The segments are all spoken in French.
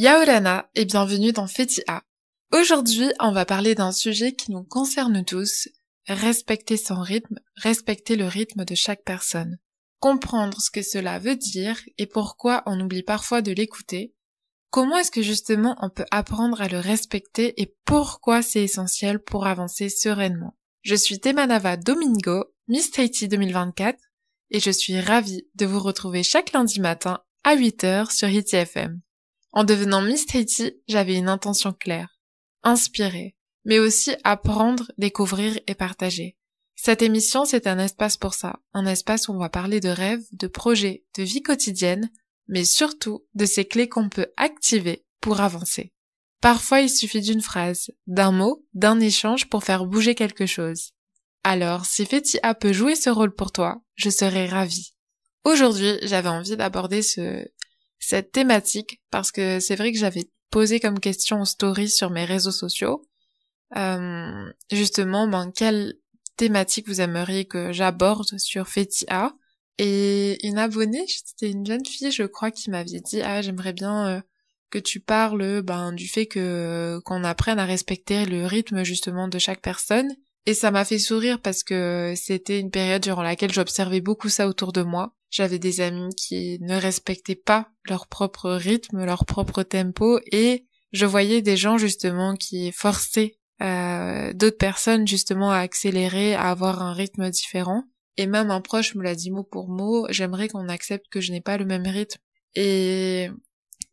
Yaorana et bienvenue dans Fetia. Aujourd'hui, on va parler d'un sujet qui nous concerne tous, respecter son rythme, respecter le rythme de chaque personne. Comprendre ce que cela veut dire et pourquoi on oublie parfois de l'écouter. Comment est-ce que justement on peut apprendre à le respecter et pourquoi c'est essentiel pour avancer sereinement. Je suis Temanava Domingo, Miss Tahiti 2024 et je suis ravie de vous retrouver chaque lundi matin à 8h sur Hiti FM. En devenant Miss Tahiti, j'avais une intention claire, inspirer, mais aussi apprendre, découvrir et partager. Cette émission, c'est un espace pour ça, un espace où on va parler de rêves, de projets, de vie quotidienne, mais surtout de ces clés qu'on peut activer pour avancer. Parfois, il suffit d'une phrase, d'un mot, d'un échange pour faire bouger quelque chose. Alors, si Fetia peut jouer ce rôle pour toi, je serai ravie. Aujourd'hui, j'avais envie d'aborder cette thématique parce que c'est vrai que j'avais posé comme question en story sur mes réseaux sociaux justement quelle thématique vous aimeriez que j'aborde sur Fetia, et une abonnée, c'était une jeune fille je crois, qui m'avait dit j'aimerais bien que tu parles du fait qu'on apprenne à respecter le rythme justement de chaque personne. Et ça m'a fait sourire parce que c'était une période durant laquelle j'observais beaucoup ça autour de moi. J'avais des amis qui ne respectaient pas leur propre rythme, leur propre tempo, et je voyais des gens justement qui forçaient d'autres personnes justement à accélérer, à avoir un rythme différent. Et même un proche me l'a dit mot pour mot, j'aimerais qu'on accepte que je n'ai pas le même rythme. Et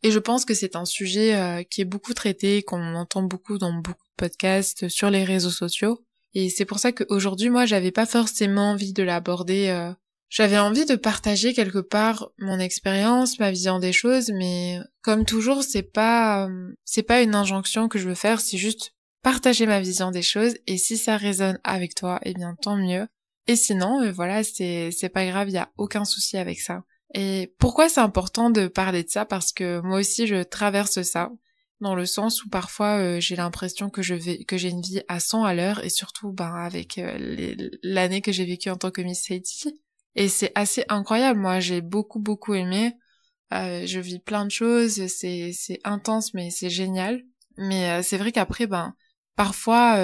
je pense que c'est un sujet qui est beaucoup traité, qu'on entend beaucoup dans beaucoup de podcasts, sur les réseaux sociaux. Et c'est pour ça qu'aujourd'hui, moi, j'avais pas forcément envie de l'aborder. J'avais envie de partager quelque part mon expérience, ma vision des choses, mais comme toujours, c'est pas une injonction que je veux faire, c'est juste partager ma vision des choses. Et si ça résonne avec toi, eh bien tant mieux. Et sinon, voilà, c'est pas grave, y a aucun souci avec ça. Et pourquoi c'est important de parler de ça? Parce que moi aussi, je traverse ça. Dans le sens où parfois j'ai l'impression que j'ai une vie à 100 à l'heure, et surtout avec l'année que j'ai vécue en tant que Miss Tahiti. Et c'est assez incroyable, moi j'ai beaucoup aimé. Je vis plein de choses, c'est intense mais c'est génial. Mais c'est vrai qu'après parfois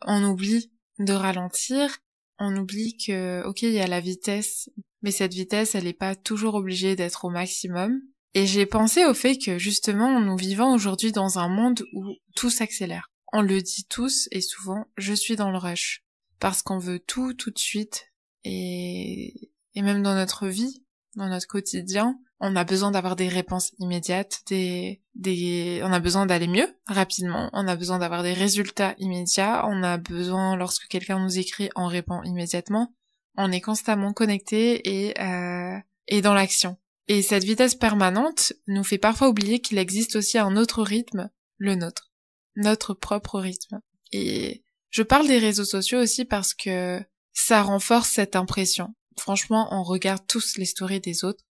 on oublie de ralentir, on oublie que ok, il y a la vitesse, mais cette vitesse elle est pas toujours obligée d'être au maximum. Et j'ai pensé au fait que justement nous vivons aujourd'hui dans un monde où tout s'accélère. On le dit tous et souvent, je suis dans le rush. Parce qu'on veut tout de suite. Et même dans notre vie, dans notre quotidien, on a besoin d'avoir des réponses immédiates, on a besoin d'aller mieux, rapidement, on a besoin d'avoir des résultats immédiats, on a besoin, lorsque quelqu'un nous écrit, on répond immédiatement. On est constamment connecté et dans l'action. Et cette vitesse permanente nous fait parfois oublier qu'il existe aussi un autre rythme, le nôtre. Notre propre rythme. Et je parle des réseaux sociaux aussi parce que ça renforce cette impression. Franchement, on regarde tous les stories des autres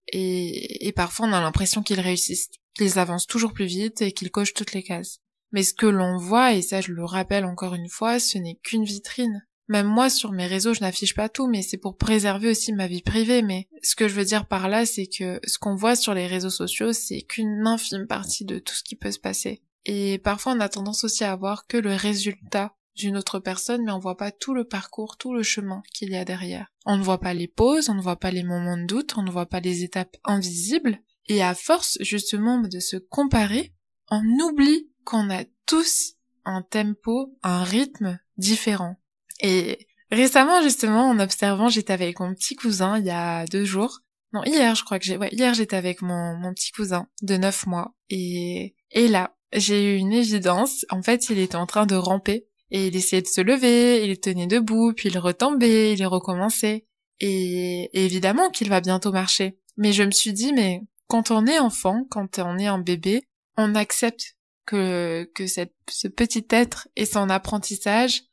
et parfois on a l'impression qu'ils réussissent, qu'ils avancent toujours plus vite et qu'ils cochent toutes les cases. Mais ce que l'on voit, et ça je le rappelle encore une fois, ce n'est qu'une vitrine. Même moi, sur mes réseaux, je n'affiche pas tout, mais c'est pour préserver aussi ma vie privée. Mais ce que je veux dire par là, c'est que ce qu'on voit sur les réseaux sociaux, c'est qu'une infime partie de tout ce qui peut se passer. Et parfois, on a tendance aussi à voir que le résultat d'une autre personne, mais on voit pas tout le parcours, tout le chemin qu'il y a derrière. On ne voit pas les pauses, on ne voit pas les moments de doute, on ne voit pas les étapes invisibles. Et à force, justement, de se comparer, on oublie qu'on a tous un tempo, un rythme différent. Et récemment, justement, en observant, j'étais avec mon petit cousin il y a 2 jours. Non, hier, je crois que hier j'étais avec mon petit cousin de 9 mois. Et là, j'ai eu une évidence. En fait, il était en train de ramper. Et il essayait de se lever, il tenait debout, puis il retombait, il recommençait. Et évidemment qu'il va bientôt marcher. Mais je me suis dit, mais quand on est enfant, quand on est un bébé, on accepte que ce petit être et son apprentissage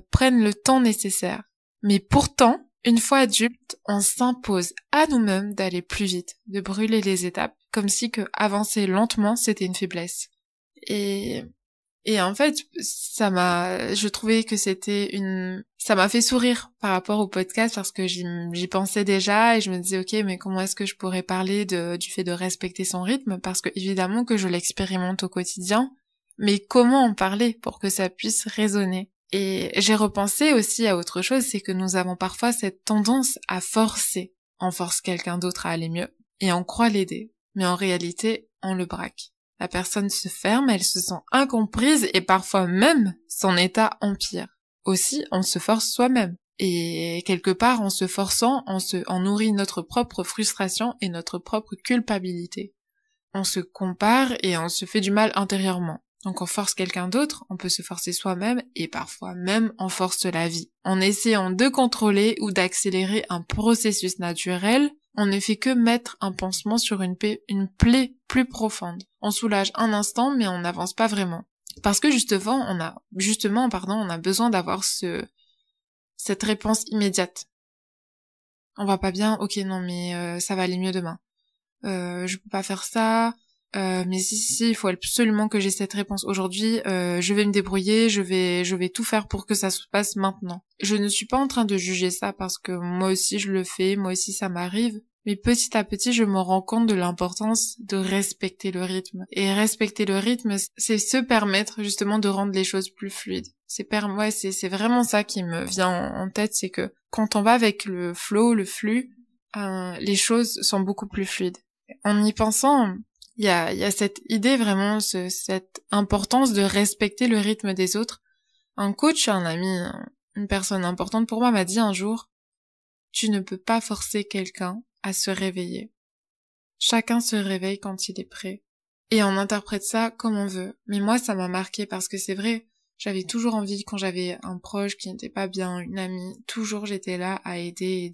prennent le temps nécessaire. Mais pourtant, une fois adulte, on s'impose à nous-mêmes d'aller plus vite, de brûler les étapes, comme si que avancer lentement, c'était une faiblesse. Et Et en fait, je trouvais que ça m'a fait sourire par rapport au podcast parce que j'y pensais déjà et je me disais, ok, mais comment est-ce que je pourrais parler du fait de respecter son rythme? Parce que évidemment que je l'expérimente au quotidien, mais comment en parler pour que ça puisse résonner? Et j'ai repensé aussi à autre chose, c'est que nous avons parfois cette tendance à forcer. On force quelqu'un d'autre à aller mieux et on croit l'aider, mais en réalité, on le braque. La personne se ferme, elle se sent incomprise et parfois même son état empire. Aussi, on se force soi-même. Et quelque part, en se forçant, on nourrit notre propre frustration et notre propre culpabilité. On se compare et on se fait du mal intérieurement. Donc on force quelqu'un d'autre, on peut se forcer soi-même et parfois même on force la vie. En essayant de contrôler ou d'accélérer un processus naturel, on ne fait que mettre un pansement sur une plaie plus profonde. On soulage un instant mais on n'avance pas vraiment. Parce que justement, on a besoin d'avoir cette réponse immédiate. On va pas bien, ok non mais ça va aller mieux demain. Je peux pas faire ça, mais si, il faut absolument que j'ai cette réponse aujourd'hui, je vais me débrouiller, je vais tout faire pour que ça se passe maintenant. Je ne suis pas en train de juger ça parce que moi aussi je le fais, moi aussi ça m'arrive, mais petit à petit je me rends compte de l'importance de respecter le rythme. Et respecter le rythme, c'est se permettre justement de rendre les choses plus fluides. C'est vraiment ça qui me vient en tête, c'est que quand on va avec le flow, le flux, les choses sont beaucoup plus fluides. En y pensant, il y a cette idée vraiment, cette importance de respecter le rythme des autres. Un coach, un ami, une personne importante pour moi m'a dit un jour, tu ne peux pas forcer quelqu'un à se réveiller. Chacun se réveille quand il est prêt. Et on interprète ça comme on veut. Mais moi, ça m'a marqué parce que c'est vrai, j'avais toujours envie, quand j'avais un proche qui n'était pas bien, une amie, toujours j'étais là à aider,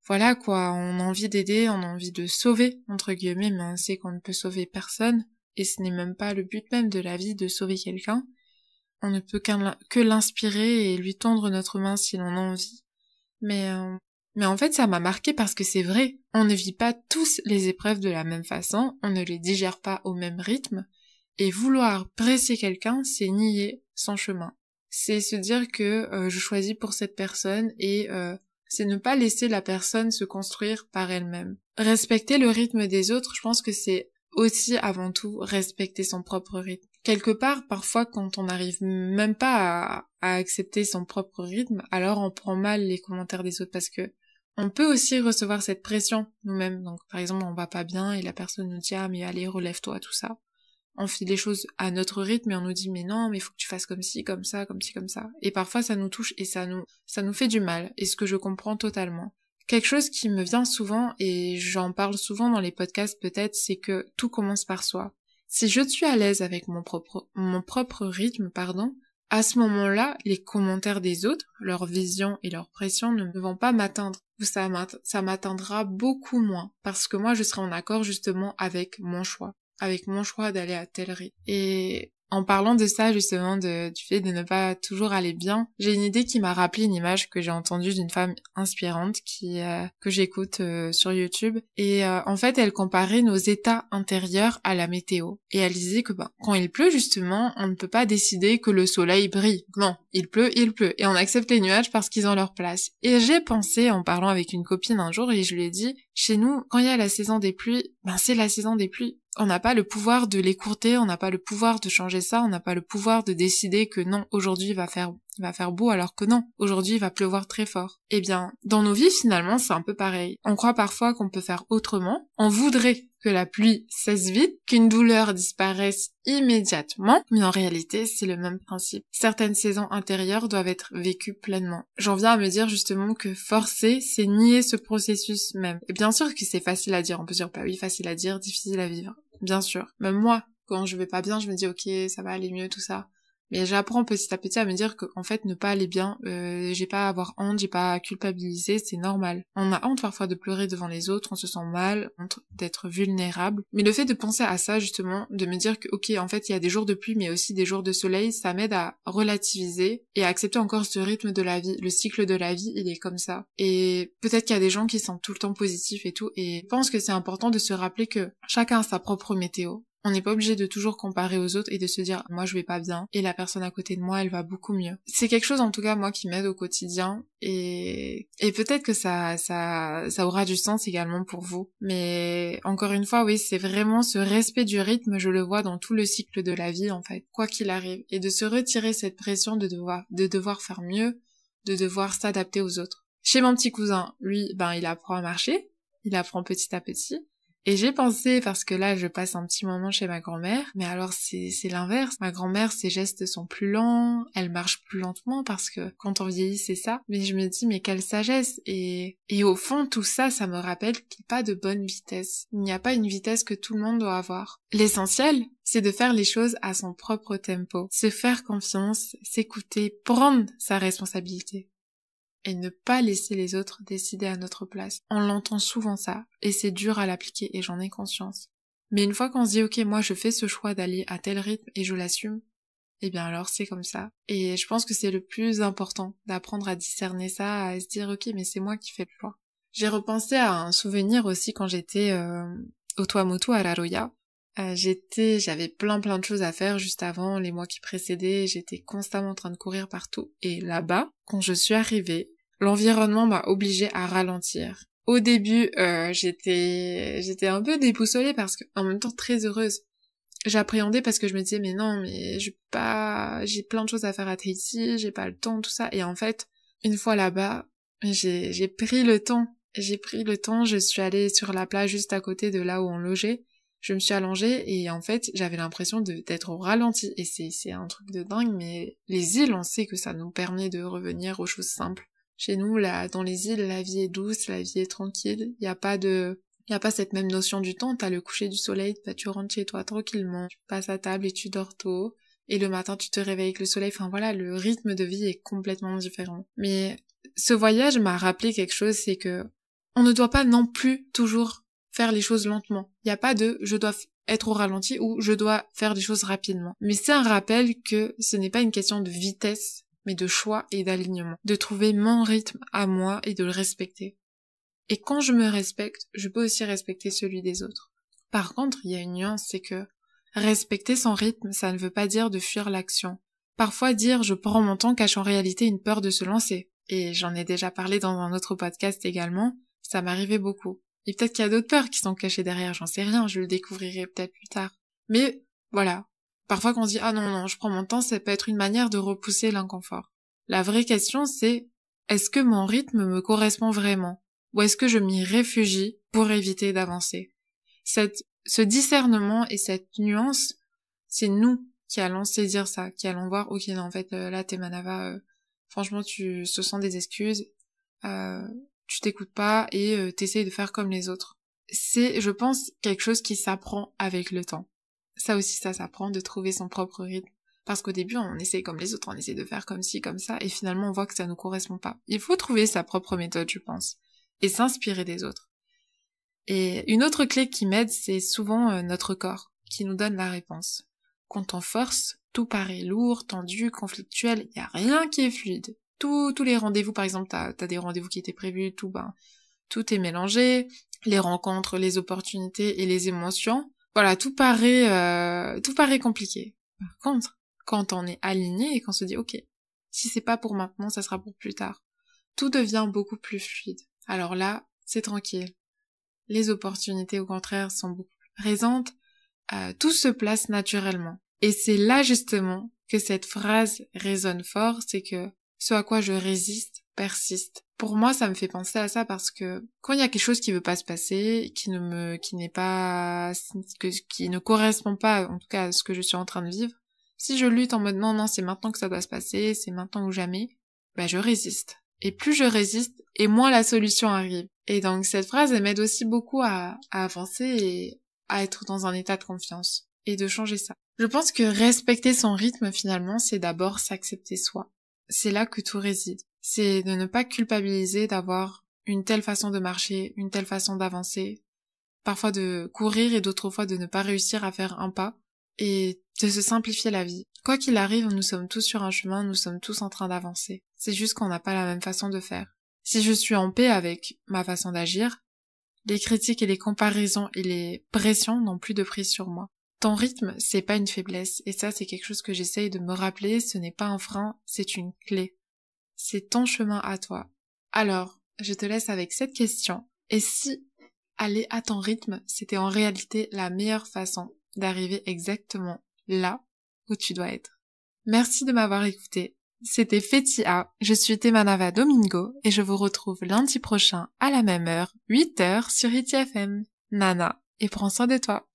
voilà quoi, on a envie d'aider, on a envie de sauver, entre guillemets, mais on sait qu'on ne peut sauver personne, et ce n'est même pas le but même de la vie de sauver quelqu'un. On ne peut que l'inspirer et lui tendre notre main si l'on a envie. Mais en fait, ça m'a marqué parce que c'est vrai, on ne vit pas tous les épreuves de la même façon, on ne les digère pas au même rythme, et vouloir presser quelqu'un, c'est nier son chemin. C'est se dire que je choisis pour cette personne et c'est ne pas laisser la personne se construire par elle-même. Respecter le rythme des autres, je pense que c'est aussi avant tout respecter son propre rythme. Quelque part, parfois, quand on n'arrive même pas à accepter son propre rythme, alors on prend mal les commentaires des autres parce que on peut aussi recevoir cette pression nous-mêmes. Donc, par exemple, on va pas bien et la personne nous dit « Ah, mais allez, relève-toi, tout ça ». On fait les choses à notre rythme et on nous dit mais non, mais il faut que tu fasses comme ci, comme ça, comme ci, comme ça. Et parfois ça nous touche et ça nous fait du mal. Et ce que je comprends totalement. Quelque chose qui me vient souvent et j'en parle souvent dans les podcasts peut-être, c'est que tout commence par soi. Si je suis à l'aise avec mon propre rythme, à ce moment-là, les commentaires des autres, leur vision et leur pression ne vont pas m'atteindre. Ça m'atteindra beaucoup moins parce que moi je serai en accord justement avec mon choix d'aller à tel rythme. Et en parlant de ça, justement, du fait de ne pas toujours aller bien, j'ai une idée qui m'a rappelé une image que j'ai entendue d'une femme inspirante que j'écoute sur YouTube. Et en fait, elle comparait nos états intérieurs à la météo. Et elle disait que quand il pleut, justement, on ne peut pas décider que le soleil brille. Non, il pleut. Et on accepte les nuages parce qu'ils ont leur place. Et j'ai pensé, en parlant avec une copine un jour, et je lui ai dit, chez nous, quand il y a la saison des pluies, c'est la saison des pluies. On n'a pas le pouvoir de l'écourter, on n'a pas le pouvoir de changer ça, on n'a pas le pouvoir de décider que non, aujourd'hui il va faire beau alors que non, aujourd'hui il va pleuvoir très fort. Eh bien, dans nos vies finalement c'est un peu pareil. On croit parfois qu'on peut faire autrement, on voudrait que la pluie cesse vite, qu'une douleur disparaisse immédiatement, mais en réalité c'est le même principe. Certaines saisons intérieures doivent être vécues pleinement. J'en viens à me dire justement que forcer, c'est nier ce processus même. Et bien sûr que c'est facile à dire, on peut dire oui, facile à dire, difficile à vivre. Bien sûr. Même moi, quand je vais pas bien, je me dis ok, ça va aller mieux, tout ça. Mais j'apprends petit à petit à me dire que, en fait, ne pas aller bien, j'ai pas à avoir honte, j'ai pas à culpabiliser, c'est normal. On a honte parfois de pleurer devant les autres, on se sent mal, honte d'être vulnérable. Mais le fait de penser à ça, justement, de me dire que, ok, en fait, il y a des jours de pluie, mais aussi des jours de soleil, ça m'aide à relativiser et à accepter encore ce rythme de la vie. Le cycle de la vie, il est comme ça. Et peut-être qu'il y a des gens qui sont tout le temps positifs et tout, et je pense que c'est important de se rappeler que chacun a sa propre météo. On n'est pas obligé de toujours comparer aux autres et de se dire moi je vais pas bien et la personne à côté de moi elle va beaucoup mieux. C'est quelque chose en tout cas moi qui m'aide au quotidien et peut-être que ça aura du sens également pour vous. Mais encore une fois oui, c'est vraiment ce respect du rythme, je le vois dans tout le cycle de la vie en fait, quoi qu'il arrive, et de se retirer cette pression de devoir faire mieux, de devoir s'adapter aux autres. Chez mon petit cousin, lui, il apprend à marcher, il apprend petit à petit. Et j'ai pensé, parce que là je passe un petit moment chez ma grand-mère, mais alors c'est l'inverse. Ma grand-mère, ses gestes sont plus lents, elle marche plus lentement parce que quand on vieillit c'est ça. Mais je me dis mais quelle sagesse, et au fond tout ça, ça me rappelle qu'il n'y a pas de bonne vitesse. Il n'y a pas une vitesse que tout le monde doit avoir. L'essentiel, c'est de faire les choses à son propre tempo, se faire confiance, s'écouter, prendre sa responsabilité. Et ne pas laisser les autres décider à notre place. On l'entend souvent ça, et c'est dur à l'appliquer et j'en ai conscience. Mais une fois qu'on se dit ok, moi je fais ce choix d'aller à tel rythme et je l'assume, eh bien alors c'est comme ça. Et je pense que c'est le plus important, d'apprendre à discerner ça, à se dire ok, mais c'est moi qui fais le choix. J'ai repensé à un souvenir aussi quand j'étais au Tuamotu à Raroya. J'avais plein de choses à faire juste avant, les mois qui précédaient, j'étais constamment en train de courir partout. Et là-bas, quand je suis arrivée, l'environnement m'a obligée à ralentir. Au début, j'étais un peu déboussolée parce que, en même temps très heureuse. J'appréhendais parce que je me disais mais non, mais j'ai plein de choses à faire à Tahiti, j'ai pas le temps, tout ça. Et en fait, une fois là-bas, j'ai pris le temps. Je suis allée sur la plage juste à côté de là où on logeait. Je me suis allongée et en fait, j'avais l'impression d'être au ralenti. Et c'est un truc de dingue, mais les îles, on sait que ça nous permet de revenir aux choses simples. Chez nous, là, dans les îles, la vie est douce, la vie est tranquille. Il y a pas cette même notion du temps. T'as le coucher du soleil, tu rentres chez toi tranquillement, tu passes à table et tu dors tôt. Et le matin, tu te réveilles avec le soleil. Enfin voilà, le rythme de vie est complètement différent. Mais ce voyage m'a rappelé quelque chose, c'est que on ne doit pas non plus toujours faire les choses lentement. Il n'y a pas de je dois être au ralenti ou je dois faire des choses rapidement. Mais c'est un rappel que ce n'est pas une question de vitesse, mais de choix et d'alignement. De trouver mon rythme à moi et de le respecter. Et quand je me respecte, je peux aussi respecter celui des autres. Par contre, il y a une nuance, c'est que respecter son rythme, ça ne veut pas dire de fuir l'action. Parfois dire je prends mon temps cache en réalité une peur de se lancer. Et j'en ai déjà parlé dans un autre podcast également, ça m'arrivait beaucoup. Et peut-être qu'il y a d'autres peurs qui sont cachées derrière, j'en sais rien, je le découvrirai peut-être plus tard. Mais voilà, parfois quand on se dit « Ah non, je prends mon temps », ça peut être une manière de repousser l'inconfort. La vraie question c'est « Est-ce que mon rythme me correspond vraiment ?» Ou est-ce que je m'y réfugie pour éviter d'avancer? Ce discernement et cette nuance, c'est nous qui allons saisir ça, qui allons voir « Ok, non, en fait, là, t'es Manava, franchement, ce sont des excuses. » tu t'écoutes pas et t'essayes de faire comme les autres. C'est, je pense, quelque chose qui s'apprend avec le temps. Ça aussi, ça s'apprend de trouver son propre rythme. Parce qu'au début, on essaie comme les autres, on essaie de faire comme ci, comme ça, et finalement, on voit que ça nous correspond pas. Il faut trouver sa propre méthode, je pense, et s'inspirer des autres. Et une autre clé qui m'aide, c'est souvent notre corps, qui nous donne la réponse. Quand on force, tout paraît lourd, tendu, conflictuel, il y a rien qui est fluide. Tous les rendez-vous, par exemple, t'as des rendez-vous qui étaient prévus, tout est mélangé, les rencontres, les opportunités et les émotions. Voilà, tout paraît compliqué. Par contre, quand on est aligné et qu'on se dit, ok, si c'est pas pour maintenant, ça sera pour plus tard, tout devient beaucoup plus fluide. Alors là, c'est tranquille. Les opportunités, au contraire, sont beaucoup plus présentes. Tout se place naturellement. Et c'est là, justement, que cette phrase résonne fort, c'est que ce à quoi je résiste persiste. Pour moi, ça me fait penser à ça parce que quand il y a quelque chose qui veut pas se passer, qui ne correspond pas, en tout cas, à ce que je suis en train de vivre, si je lutte en mode non, c'est maintenant que ça doit se passer, c'est maintenant ou jamais, je résiste. Et plus je résiste, et moins la solution arrive. Et donc, cette phrase, elle m'aide aussi beaucoup à avancer et à être dans un état de confiance. Et de changer ça. Je pense que respecter son rythme, finalement, c'est d'abord s'accepter soi. C'est là que tout réside. C'est de ne pas culpabiliser d'avoir une telle façon de marcher, une telle façon d'avancer, parfois de courir et d'autres fois de ne pas réussir à faire un pas, et de se simplifier la vie. Quoi qu'il arrive, nous sommes tous sur un chemin, nous sommes tous en train d'avancer. C'est juste qu'on n'a pas la même façon de faire. Si je suis en paix avec ma façon d'agir, les critiques et les comparaisons et les pressions n'ont plus de prise sur moi. Ton rythme, c'est pas une faiblesse, et ça, c'est quelque chose que j'essaye de me rappeler, ce n'est pas un frein, c'est une clé. C'est ton chemin à toi. Alors, je te laisse avec cette question. Et si aller à ton rythme, c'était en réalité la meilleure façon d'arriver exactement là où tu dois être? Merci de m'avoir écouté. C'était Fetia, je suis Temanava Domingo et je vous retrouve lundi prochain à la même heure, 8h sur ITFM. Nana, et prends soin de toi.